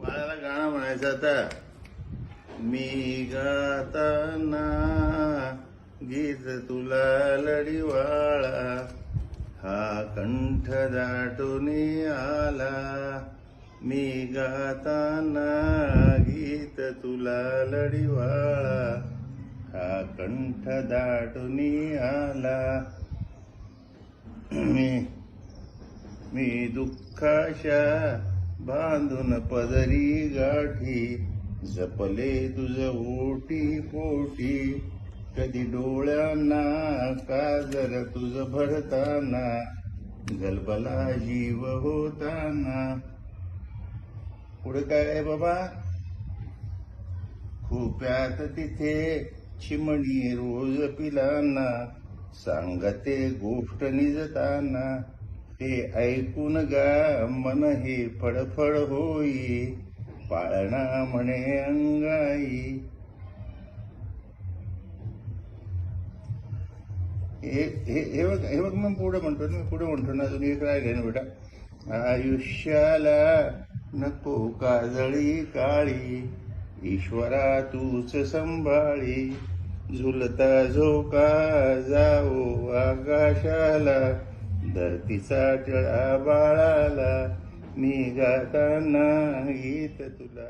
मला गाणं म्हणायचं आता. मी गाताना गीत तुला लढीवाळा, हा कंठ दाटून आला. मी गाताना गीत तुला लढीवाळा, हा कंठ दाटून आला. मी दुःखाशा बांधून पदरी गाठी, जपले तुझ ओटी पोटी. कधी डोळ्यांना काजर तुझ भरताना, गलबला जीव होताना. पुढे काय आहे बाबा? खोप्यात तिथे चिमणी रोज पिलांना, सांगते गोष्ट निजताना. हे ऐकून गा मन हे फडफड होई, पाळणा म्हणे अंगाई. हे बघ मग पुढे म्हणतो ना अजून एक राहिले ना बेटा. आयुष्याला नको काजळी काळी, ईश्वरा तूच संभाळी. झुलता झोका जाओ आकाशाला, धरतीचा टिळा बाळाला. मी गाताना गीत तुला